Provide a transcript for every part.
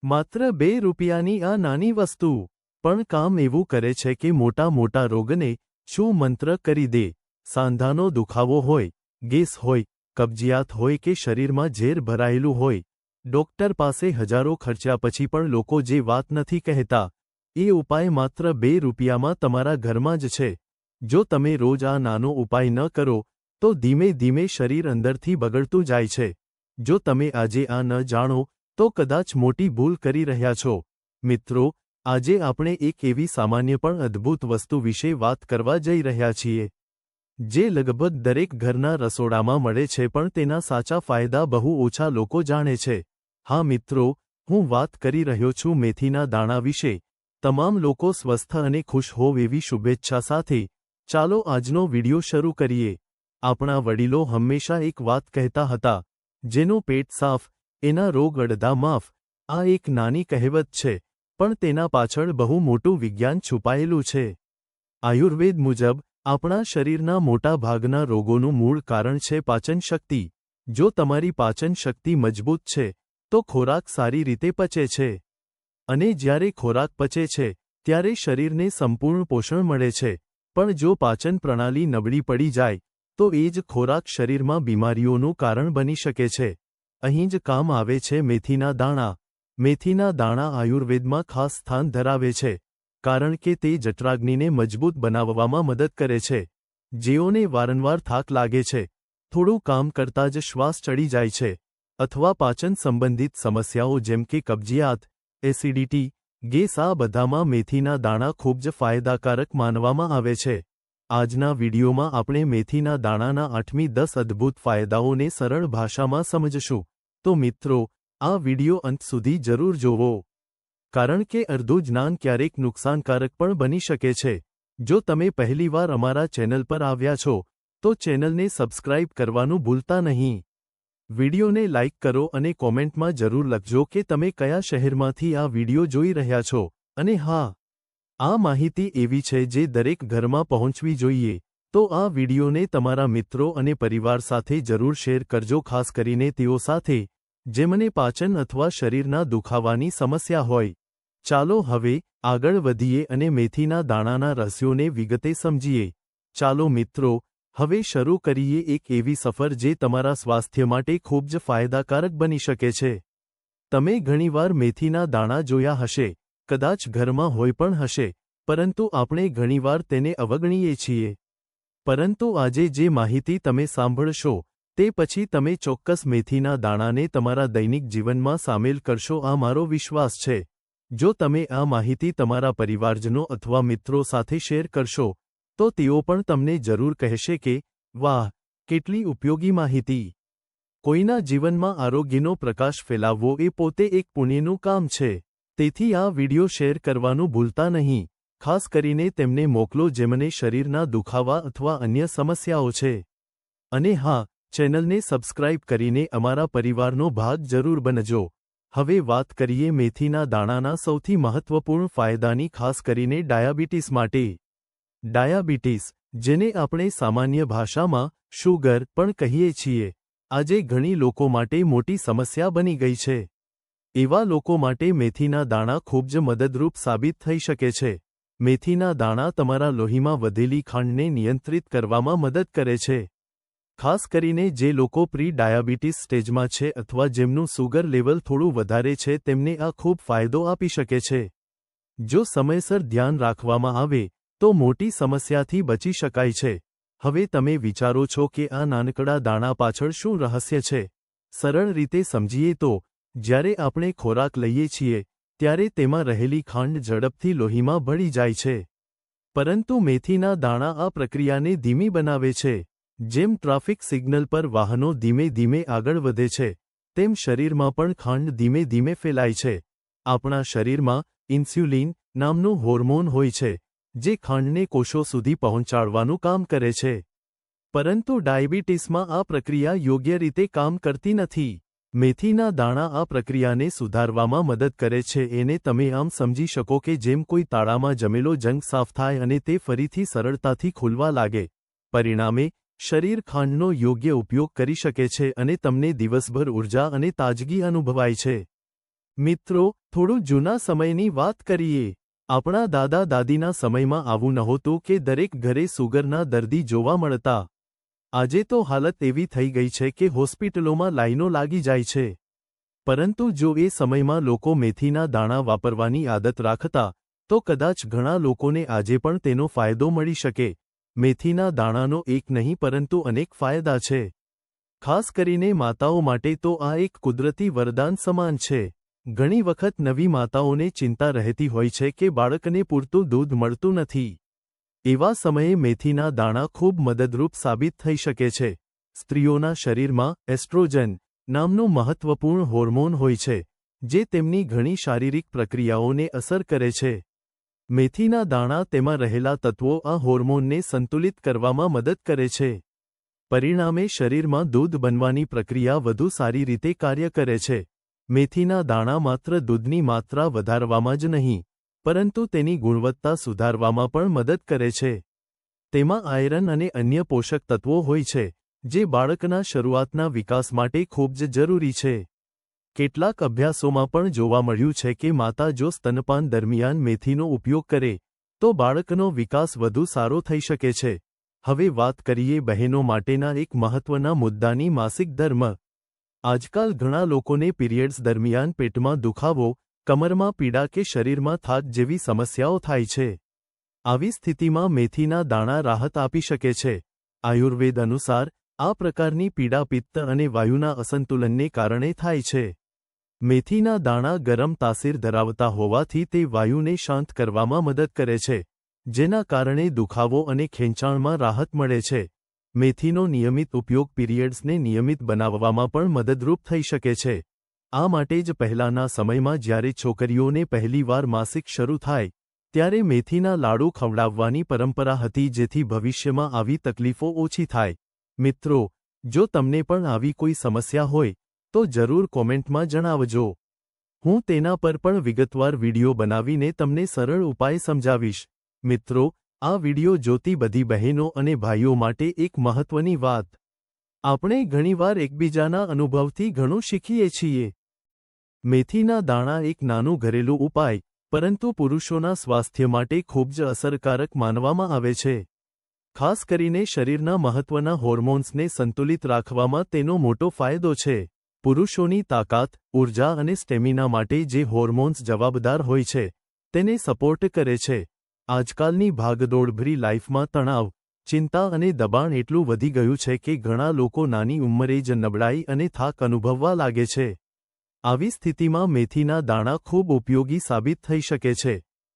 માત્ર 2 રૂપિયાની આ નાની વસ્તુ પણ કામ એવું કરે છે કે મોટા મોટા રોગને શું મંત્ર કરી દે। સાંધાનો દુખાવો હોય, ગેસ હોય, કબજિયાત હોય કે શરીરમાં ઝેર ભરાયેલું હોય, ડોક્ટર પાસે હજારો ખર્ચ્યા પછી પણ લોકો જે વાત નથી કહેતા, એ ઉપાય માત્ર 2 રૂપિયામાં તમારા ઘરમાં જ છે। જો તમે રોજ આ નાનો ઉપાય ન કરો તો ધીમે ધીમે શરીર અંદરથી બગડતું જાય છે। જો તમે આજે આ ન જાણો તો કદાચ મોટી ભૂલ કરી રહ્યા છો। મિત્રો, આજે આપણે એક એવી સામાન્ય પણ અદ્ભુત વસ્તુ વિશે વાત કરવા જઈ રહ્યા છીએ, જે લગભગ દરેક ઘરના રસોડામાં મળે છે પણ તેના સાચા ફાયદા બહુ ઓછા લોકો જાણે છે। હા મિત્રો, હું વાત કરી રહ્યો છું મેથીના દાણા વિશે। તમામ લોકો સ્વસ્થ અને ખુશ હોવ એવી શુભેચ્છા સાથે ચાલો આજનો વિડિયો શરૂ કરીએ। આપણા વડીલો હંમેશા એક વાત કહેતા હતા, જેનું પેટ સાફ, એના રોગ અડધા માફ। આ એક નાની કહેવત છે, પણ તેના પાછળ બહુ મોટું વિજ્ઞાન છુપાયેલું છે। આયુર્વેદ મુજબ આપણા શરીરના મોટા ભાગના રોગોનું મૂળ કારણ છે પાચન શક્તિ। જો તમારી પાચન શક્તિ મજબૂત છે તો ખોરાક સારી રીતે પચે છે, અને જ્યારે ખોરાક પચે છે ત્યારે શરીરને સંપૂર્ણ પોષણ મળે છે। પણ જો પાચન પ્રણાલી નબળી પડી જાય તો એ જ ખોરાક શરીરમાં બીમારીઓનું કારણ બની શકે છે। અહીં જ કામ આવે છે મેથીના દાણા। મેથીના દાણા આયુર્વેદમાં ખાસ સ્થાન ધરાવે છે, કારણ કે તે જઠરાગ્નિને મજબૂત બનાવવામાં મદદ કરે છે। જેઓને વારંવાર થાક લાગે છે, થોડું કામ કરતાં જ શ્વાસ ચડી જાય છે, અથવા પાચન સંબંધિત સમસ્યાઓ જેમ કે કબજિયાત, એસિડિટી, ગેસ, આ બધામાં મેથીના દાણા ખૂબ જ ફાયદાકારક માનવામાં આવે છે। આજના વિડીયોમાં આપણે મેથીના દાણાના 8થી 10 અદ્ભુત ફાયદાઓને સરળ ભાષામાં સમજશું। તો મિત્રો, આ વિડીયો અંત સુધી જરૂર જોવો, કારણ કે અડધું જ્ઞાન ક્યારેક નુકસાનકારક પણ બની શકે છે। જો તમે પહેલીવાર અમારા ચેનલ પર આવ્યા છો તો ચેનલને સબસ્ક્રાઇબ કરવાનું ભૂલતા નહીં। વિડીયોને લાઇક કરો અને કોમેન્ટમાં જરૂર લખજો કે તમે કયા શહેરમાંથી આ વિડીયો જોઈ રહ્યા છો। અને હા, આ માહિતી એવી છે જે દરેક ઘરમાં પહોંચવી જોઈએ, તો આ વિડીયોને તમારા મિત્રો અને પરિવાર સાથે જરૂર શેર કરજો, ખાસ કરીને તેઓ સાથે જેમને પાચન અથવા શરીરના દુખાવાની સમસ્યા હોય। ચાલો હવે આગળ વધીએ અને મેથીના દાણાના રહસ્યોને વિગતે સમજીએ। ચાલો મિત્રો, હવે શરૂ કરીએ એક એવી સફર જે તમારા સ્વાસ્થ્ય માટે ખૂબ જ ફાયદાકારક બની શકે છે। તમે ઘણીવાર મેથીના દાણા જોયા હશે, કદાચ ઘરમાં હોય પણ હશે, પરંતુ આપણે ઘણીવાર તેને અવગણીએ છીએ। પરંતુ આજે જે માહિતી તમે સાંભળશો તે પછી તમે ચોક્કસ મેથીના દાણાને તમારા દૈનિક જીવનમાં સામેલ કરશો, આ મારો વિશ્વાસ છે। જો તમે આ માહિતી તમારા પરિવારજનો અથવા મિત્રો સાથે શેર કરશો તો તેઓ પણ તમને જરૂર કહેશે કે વાહ, કેટલી ઉપયોગી માહિતી। કોઈના જીવનમાં આરોગ્યનો પ્રકાશ ફેલાવવો એ પોતે એક પુણ્યનું કામ છે। તેથી આ વિડિયો શેર કરવાનું ભૂલતા નહીં, ખાસ કરીને તેમને મોકલો જેમને શરીરના દુખાવા અથવા અન્ય સમસ્યાઓ છે। અને હા, ચેનલને સબસ્ક્રાઇબ કરીને અમારા પરિવારનો ભાગ જરૂર બનજો। હવે વાત કરીએ મેથીના દાણાના સૌથી મહત્વપૂર્ણ ફાયદાની, ખાસ કરીને ડાયાબિટીસ માટે। ડાયાબિટીસ, જેને આપણે સામાન્ય ભાષામાં શુગર પણ કહીએ છીએ, આજે ઘણી લોકો માટે મોટી સમસ્યા બની ગઈ છે। એવા લોકો માટે મેથીના દાણા ખૂબ જ મદદરૂપ સાબિત થઈ શકે છે। મેથીના દાણા તમારા લોહીમાં વધેલી ખાંડને નિયંત્રિત કરવામાં મદદ કરે છે। ખાસ કરીને જે લોકો પ્રી ડાયાબિટીસ સ્ટેજમાં છે અથવા જેમનું સુગર લેવલ થોડું વધારે છે, તેમને આ ખૂબ ફાયદો આપી શકે છે। જો સમયસર ધ્યાન રાખવામાં આવે તો મોટી સમસ્યાથી બચી શકાય છે। હવે તમે વિચારો છો કે આ નાનકડા દાણા પાછળ શું રહસ્ય છે? સરળ રીતે સમજીએ તો, જ્યારે આપણે ખોરાક લઈએ છીએ ત્યારે તેમાં રહેલી ખાંડ ઝડપથી લોહીમાં ભળી જાય છે, પરંતુ મેથીના દાણા આ પ્રક્રિયાને ધીમી બનાવે છે। જેમ ટ્રાફિક સિગ્નલ પર વાહનો ધીમે ધીમે આગળ વધે છે, તેમ શરીરમાં પણ ખાંડ ધીમે ધીમે ફેલાય છે। આપણા શરીરમાં ઇન્સ્યુલિન નામનું હોર્મોન હોય છે, જે ખાંડને કોષો સુધી પહોંચાડવાનું કામ કરે છે। પરંતુ ડાયાબિટીસમાં આ પ્રક્રિયા યોગ્ય રીતે કામ કરતી નથી। મેથીના દાણા આ પ્રક્રિયાને સુધારવામાં મદદ કરે છે। એને તમે આમ સમજી શકો કે જેમ કોઈ તાળામાં જમેલો જંગ સાફ થાય અને તે ફરીથી સરળતાથી ખુલવા લાગે। પરિણામે શરીર ખાંડનો યોગ્ય ઉપયોગ કરી શકે છે અને તમને દિવસભર ઊર્જા અને તાજગી અનુભવાય છે। મિત્રો, થોડું જૂના સમયની વાત કરીએ. આપણા દાદા દાદીના સમયમાં આવું નહોતું કે દરેક ઘરે સુગરના દર્દી જોવા મળતા. આજે તો હાલત એવી થઈ ગઈ છે કે હોસ્પિટલોમાં લાઈનો લાગી જાય છે. પરંતુ જો એ સમયમાં લોકો મેથીના દાણા વાપરવાની આદત રાખતા, તો કદાચ ઘણા લોકોને આજે પણ તેનો ફાયદો મળી શકે. મેથીના દાણાનો એક નહીં પરંતુ અનેક ફાયદા છે. ખાસ કરીને માતાઓ માટે તો આ એક કુદરતી વરદાન સમાન છે. ઘણી વખત નવી માતાઓને ચિંતા રહેતી હોય છે કે બાળકને પૂરતું દૂધ મળતું નથી. એવા સમયે મેથીના દાણા ખૂબ મદદરૂપ સાબિત થઈ શકે છે. સ્ત્રીઓના શરીરમાં એસ્ટ્રોજન નામનું મહત્વપૂર્ણ હોર્મોન હોય છે, જે તેમની ઘણી શારીરિક પ્રક્રિયાઓને અસર કરે છે. મેથીના દાણા તેમાં રહેલા તત્વો આ હોર્મોનને સંતુલિત કરવામાં મદદ કરે છે. પરિણામે શરીરમાં દૂધ બનવાની પ્રક્રિયા વધુ સારી રીતે કાર્ય કરે છે. મેથીના દાણા માત્ર દૂધની માત્રા વધારવામાં જ નહીં, પરંતુ તેની ગુણવત્તા સુધારવામાં પણ મદદ કરે છે. તેમાં આયરન અને અન્ય પોષક તત્વો હોય છે, જે બાળકના શરૂઆતના વિકાસ માટે ખૂબ જ જરૂરી છે. કેટલાક અભ્યાસોમાં પણ જોવા મળ્યું છે કે માતા જો સ્તનપાન દરમિયાન મેથીનો ઉપયોગ કરે, તો બાળકનો વિકાસ વધુ સારો થઈ શકે છે. હવે વાત કરીએ બહેનો માટેના એક મહત્વના મુદ્દાની, માસિક ધર્મ. આજકાલ ઘણા લોકોને પીરિયડ્સ દરમિયાન પેટમાં દુખાવો, કમરમાં પીડા કે શરીરમાં થાક જેવી સમસ્યાઓ થાય છે. આવી સ્થિતિમાં મેથીના દાણા રાહત આપી શકે છે. આયુર્વેદ અનુસાર, આ પ્રકારની પીડા પિત્ત અને વાયુના અસંતુલનને કારણે થાય છે. મેથીના દાણા ગરમ તાસીર ધરાવતા હોવાથી તે વાયુને શાંત કરવામાં મદદ કરે છે, જેના કારણે દુખાવો અને ખેંચાણમાં રાહત મળે છે. મેથીનો નિયમિત ઉપયોગ પીરિયડ્સને નિયમિત બનાવવામાં પણ મદદરૂપ થઈ શકે છે. આ માટે જ પહેલાના સમયમાં જ્યારે છોકરીઓને પહેલીવાર માસિક શરૂ થાય, ત્યારે મેથીના લાડુ ખવડાવવાની પરંપરા હતી, જેથી ભવિષ્યમાં આવી તકલીફો ઓછી થાય. મિત્રો, જો તમને પણ આવી કોઈ સમસ્યા હોય, તો જરૂર કોમેન્ટમાં જણાવજો. હું તેના પર પણ વિગતવાર વિડિયો બનાવીને તમને સરળ ઉપાય સમજાવીશ. મિત્રો, આ વિડિયો જોતી બધી બહેનો અને ભાઈઓ માટે એક મહત્વની વાત. આપણે ઘણીવાર એકબીજાના અનુભવથી ઘણું શીખીએ છીએ. મેથીના દાણા એક નાનું ઘરેલું ઉપાય, પરંતુ પુરુષોના સ્વાસ્થ્ય માટે ખૂબ જ અસરકારક માનવામાં આવે છે. ખાસ કરીને શરીરના મહત્વના હોર્મોન્સને સંતુલિત રાખવામાં તેનો મોટો ફાયદો છે. પુરુષોની તાકાત, ઊર્જા અને સ્ટેમિના માટે જે હોર્મોન્સ જવાબદાર હોય છે, તેને સપોર્ટ કરે છે. આજકાલની ભાગદોડભરી લાઈફમાં તણાવ, ચિંતા અને દબાણ એટલું વધી ગયું છે કે ઘણા લોકો નાની ઉંમરે જ નબળાઈ અને થાક અનુભવવા લાગે છે. આવી સ્થિતિમાં મેથીના દાણા ખૂબ ઉપયોગી સાબિત થઈ શકે છે.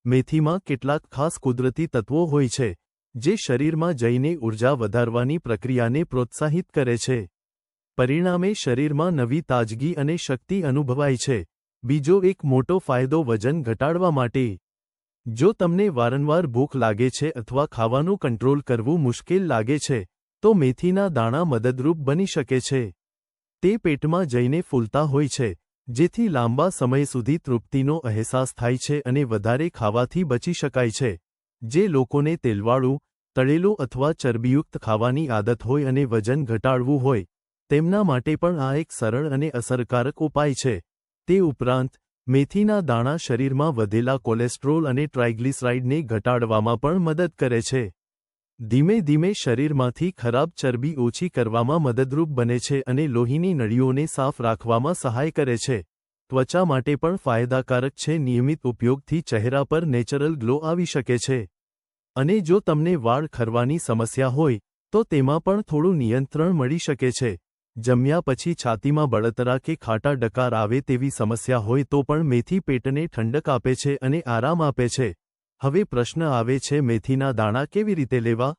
મેથીમાં કેટલાક ખાસ કુદરતી તત્વો હોય છે, જે શરીરમાં જઈને ઊર્જા વધારવાની પ્રક્રિયાને પ્રોત્સાહિત કરે છે. પરિણામે શરીરમાં નવી તાજગી અને શક્તિ અનુભવાય છે. બીજો એક મોટો ફાયદો વજન ઘટાડવા માટે. જો તમને વારંવાર ભૂખ લાગે છે અથવા ખાવાનું કંટ્રોલ કરવું મુશ્કેલ લાગે છે, તો મેથીના દાણા મદદરૂપ બની શકે છે. તે પેટમાં જઈને ફૂલતા હોય છે, જેથી લાંબા સમય સુધી તૃપ્તિનો અહેસાસ થાય છે અને વધારે ખાવાથી બચી શકાય છે. જે લોકોને તેલવાળું, તળેલું અથવા ચરબીયુક્ત ખાવાની આદત હોય અને વજન ઘટાડવું હોય, તેમના માટે પણ આ એક સરળ અને અસરકારક ઉપાય છે. તે ઉપરાંત, મેથીના દાણા શરીરમાં વધેલા કોલેસ્ટ્રોલ અને ટ્રાઇગ્લિસરાઇડને ઘટાડવામાં પણ મદદ કરે છે. ધીમે ધીમે શરીરમાંથી ખરાબ ચરબી ઓછી કરવામાં મદદરૂપ બને છે અને લોહીની નળીઓને સાફ રાખવામાં સહાય કરે છે. ત્વચા માટે પણ ફાયદાકારક છે. નિયમિત ઉપયોગથી ચહેરા પર નેચરલ ગ્લો આવી શકે છે. અને જો તમને વાળ ખરવાની સમસ્યા હોય, તો તેમાં પણ થોડું નિયંત્રણ મળી શકે છે. જમ્યા પછી છાતીમાં બળતરા કે ખાટા ડકાર આવે તેવી સમસ્યા હોય તો પણ મેથી પેટને ઠંડક આપે છે અને આરામ આપે છે. હવે પ્રશ્ન આવે છે, મેથીના દાણા કેવી રીતે લેવા?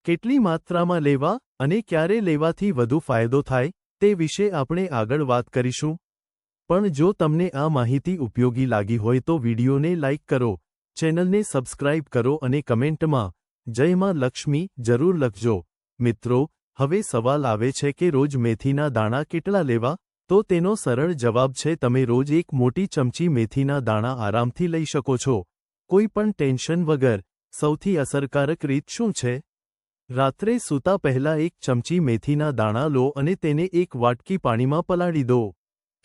કેટલી માત્રામાં લેવા અને ક્યારે લેવાથી વધુ ફાયદો થાય, તે વિશે આપણે આગળ વાત કરીશું. પણ જો તમને આ માહિતી ઉપયોગી લાગી હોય તો વિડિયોને લાઇક કરો, ચેનલને સબસ્ક્રાઇબ કરો અને કમેન્ટમાં જય માં લક્ષ્મી જરૂર લખજો. મિત્રો, હવે સવાલ આવે છે કે રોજ મેથીના દાણા કેટલા લેવા? તો તેનો સરળ જવાબ છે, તમે રોજ એક મોટી ચમચી મેથીના દાણા આરામથી લઈ શકો છો, કોઈ પણ ટેન્શન વગર. સૌથી અસરકારક રીત શું છે? રાત્રે સૂતા પહેલા એક ચમચી મેથીના દાણા લો અને તેને એક વાટકી પાણીમાં પલાળી દો.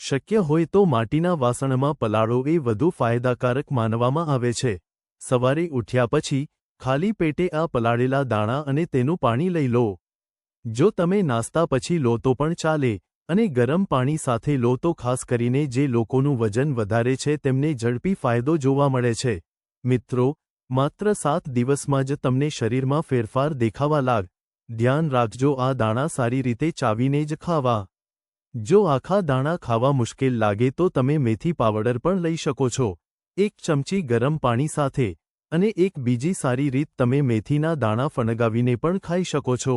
શક્ય હોય તો માટીના વાસણમાં પલાળો, એ વધુ ફાયદાકારક માનવામાં આવે છે. સવારે ઉઠ્યા પછી ખાલી પેટે આ પલાળેલા દાણા અને તેનું પાણી લઈ લો. જો તમે નાસ્તા પછી લો તો પણ ચાલે, અને ગરમ પાણી સાથે લો તો ખાસ કરીને જે લોકોનું વજન વધારે છે તેમને ઝડપી ફાયદો જોવા મળે છે. મિત્રો, માત્ર 7 દિવસમાં જ તમને શરીરમાં ફેરફાર દેખાવા લાગ. ધ્યાન રાખજો, આ દાણા સારી રીતે ચાવીને જ ખાવા. જો આખા દાણા ખાવા મુશ્કેલ લાગે તો તમે મેથી પાવડર પણ લઈ શકો છો, 1 ચમચી ગરમ પાણી સાથે. અને એક બીજી સારી રીત, તમે મેથીના દાણા ફણગાવીને પણ ખાઈ શકો છો.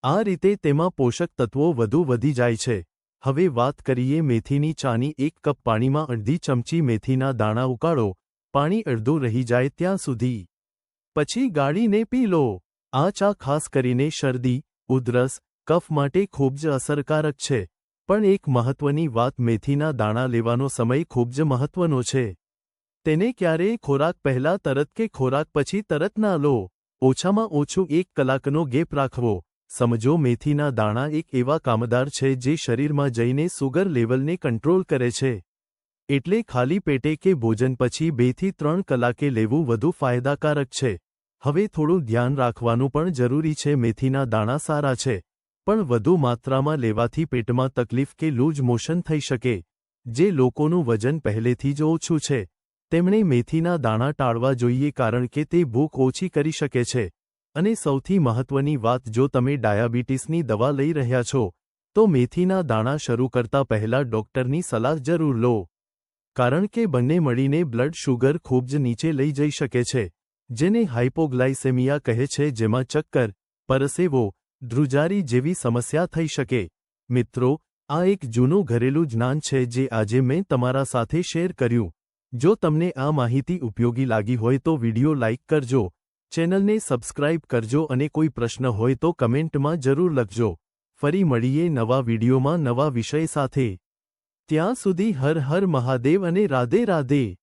આ રીતે તેમાં પોષક તત્વો વધુ વધી જાય છે. હવે વાત કરીએ મેથીની ચાની. 1 કપ પાણીમાં અડધી ચમચી મેથીના દાણા ઉકાળો, પાણી અડધું રહી જાય ત્યાં સુધી. પછી ગાળીને પી લો. આ ચા ખાસ કરીને શરદી, ઉધરસ, કફ માટે ખૂબ જ અસરકારક છે. પણ એક મહત્વની વાત, મેથીના દાણા લેવાનો સમય ખૂબ જ મહત્વનો છે. તેને ક્યારેય ખોરાક પહેલા તરત કે ખોરાક પછી તરત ના લો. ઓછામાં ઓછું 1 કલાકનો ગેપ રાખવો. સમજો, મેથીના દાણા એક એવા કામદાર છે જે શરીરમાં જઈને સુગર લેવલને કંટ્રોલ કરે છે. એટલે ખાલી પેટે કે ભોજન પછી 2 થી 3 કલાકે લેવું વધુ ફાયદાકારક છે. હવે થોડું ધ્યાન રાખવાનું પણ જરૂરી છે. મેથીના દાણા સારા છે, પણ વધુ માત્રામાં લેવાથી પેટમાં તકલીફ કે લૂઝ મોશન થઈ શકે. જે લોકોનું વજન પહેલેથી જ ઓછું છે તેમણે મેથીના દાણા ટાળવા જોઈએ, કારણ કે તે ભૂખ ઓછી કરી શકે છે. અને સૌથી મહત્વની વાત, જો તમે ડાયાબિટીસની દવા લઈ રહ્યા છો તો મેથીના દાણા શરૂ કરતા પહેલા ડોક્ટરની સલાહ જરૂર લો. કારણ કે બંને મળીને બ્લડ શુગર ખૂબ જ નીચે લઈ જઈ શકે છે, જેને હાઇપોગ્લાયસેમિયા કહે છે, જેમાં ચક્કર, પરસેવો, ધ્રુજારી જેવી સમસ્યા થઈ શકે. મિત્રો, આ એક જૂનું ઘરેલું જ્ઞાન છે જે આજે મેં તમારા સાથે શેર કર્યું. જો તમને આ માહિતી ઉપયોગી લાગી હોય તો વિડિયો લાઇક કરજો, ચેનલને સબસ્ક્રાઇબ કરજો અને કોઈ પ્રશ્ન હોય તો કમેન્ટમાં જરૂર લખજો. ફરી મળીએ નવા વિડિયોમાં નવા વિષય સાથે. ત્યાં સુધી હર હર મહાદેવ અને રાધે રાધે.